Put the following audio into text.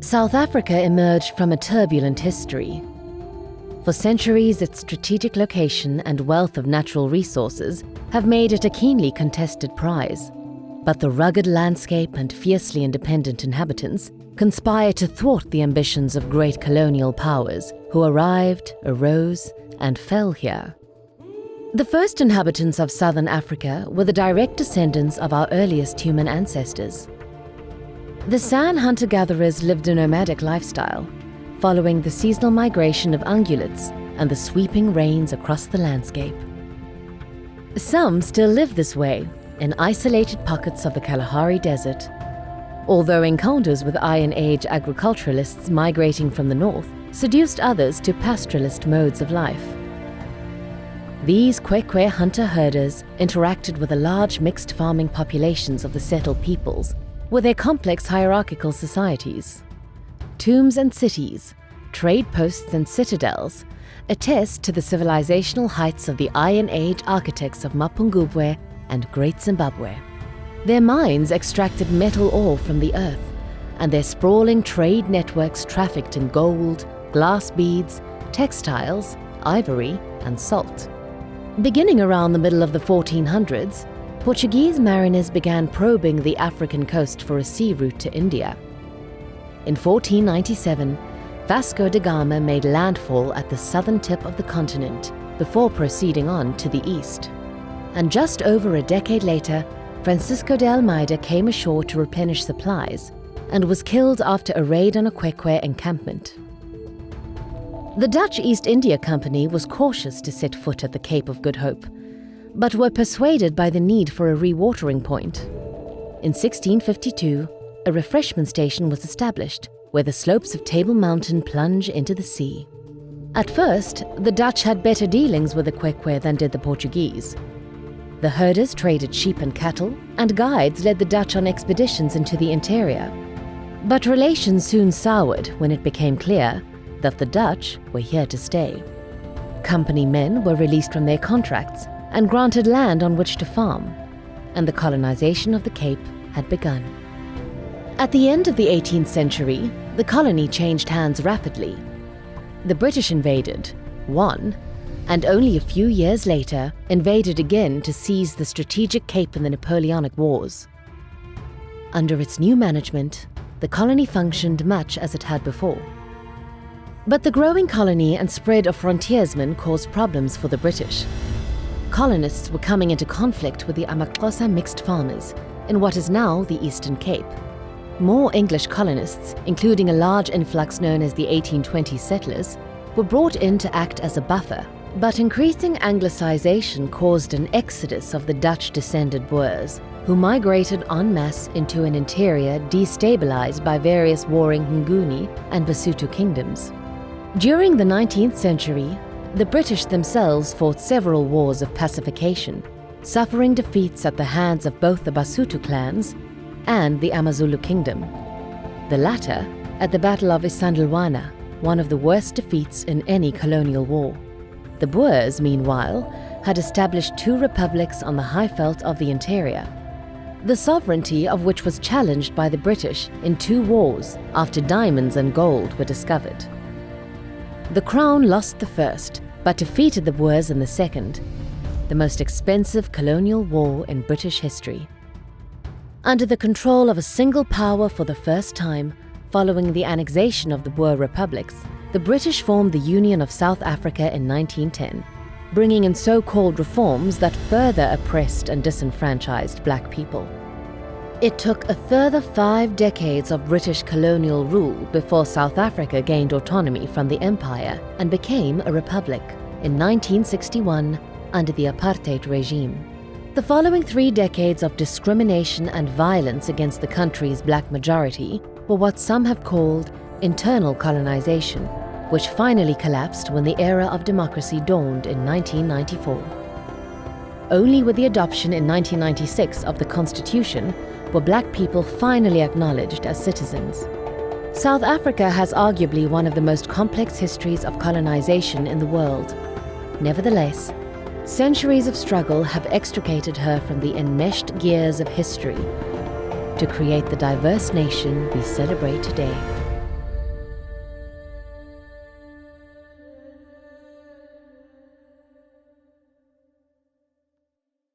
South Africa emerged from a turbulent history. For centuries, its strategic location and wealth of natural resources have made it a keenly contested prize. But the rugged landscape and fiercely independent inhabitants conspire to thwart the ambitions of great colonial powers who arrived, arose, and fell here. The first inhabitants of southern Africa were the direct descendants of our earliest human ancestors. The San hunter-gatherers lived a nomadic lifestyle, following the seasonal migration of ungulates and the sweeping rains across the landscape. Some still live this way in isolated pockets of the Kalahari Desert, although encounters with Iron Age agriculturalists migrating from the north seduced others to pastoralist modes of life. These Khoikhoi hunter-herders interacted with the large mixed farming populations of the settled peoples with their complex hierarchical societies. Tombs and cities, trade posts and citadels attest to the civilizational heights of the Iron Age architects of Mapungubwe and Great Zimbabwe. Their mines extracted metal ore from the earth, and their sprawling trade networks trafficked in gold, glass beads, textiles, ivory, and salt. Beginning around the middle of the 1400s, Portuguese mariners began probing the African coast for a sea route to India. In 1497, Vasco da Gama made landfall at the southern tip of the continent before proceeding on to the east. And just over a decade later, Francisco de Almeida came ashore to replenish supplies and was killed after a raid on a Khoikhoi encampment. The Dutch East India Company was cautious to set foot at the Cape of Good Hope, but were persuaded by the need for a re-watering point. In 1652, a refreshment station was established where the slopes of Table Mountain plunge into the sea. At first, the Dutch had better dealings with the Khoikhoi than did the Portuguese. The herders traded sheep and cattle, and guides led the Dutch on expeditions into the interior. But relations soon soured when it became clear that the Dutch were here to stay. Company men were released from their contracts and granted land on which to farm, and the colonization of the Cape had begun. At the end of the 18th century, the colony changed hands rapidly. The British invaded, won, and only a few years later invaded again to seize the strategic Cape in the Napoleonic Wars. Under its new management, the colony functioned much as it had before. But the growing colony and spread of frontiersmen caused problems for the British. Colonists were coming into conflict with the Amaxhosa mixed farmers in what is now the Eastern Cape. More English colonists, including a large influx known as the 1820 settlers, were brought in to act as a buffer, but increasing Anglicization caused an exodus of the Dutch-descended Boers, who migrated en masse into an interior destabilized by various warring Nguni and Basotho kingdoms. During the 19th century, the British themselves fought several wars of pacification, suffering defeats at the hands of both the Basotho clans and the Amazulu kingdom. The latter at the Battle of Isandlwana, one of the worst defeats in any colonial war. The Boers, meanwhile, had established two republics on the high veld of the interior, the sovereignty of which was challenged by the British in two wars after diamonds and gold were discovered. The Crown lost the first, but defeated the Boers in the second, the most expensive colonial war in British history. Under the control of a single power for the first time, following the annexation of the Boer republics, the British formed the Union of South Africa in 1910, bringing in so-called reforms that further oppressed and disenfranchised black people. It took a further 5 decades of British colonial rule before South Africa gained autonomy from the empire and became a republic in 1961 under the apartheid regime. The following 3 decades of discrimination and violence against the country's black majority were what some have called internal colonization, which finally collapsed when the era of democracy dawned in 1994. Only with the adoption in 1996 of the Constitution were black people finally acknowledged as citizens. South Africa has arguably one of the most complex histories of colonization in the world. Nevertheless, centuries of struggle have extricated her from the enmeshed gears of history to create the diverse nation we celebrate today.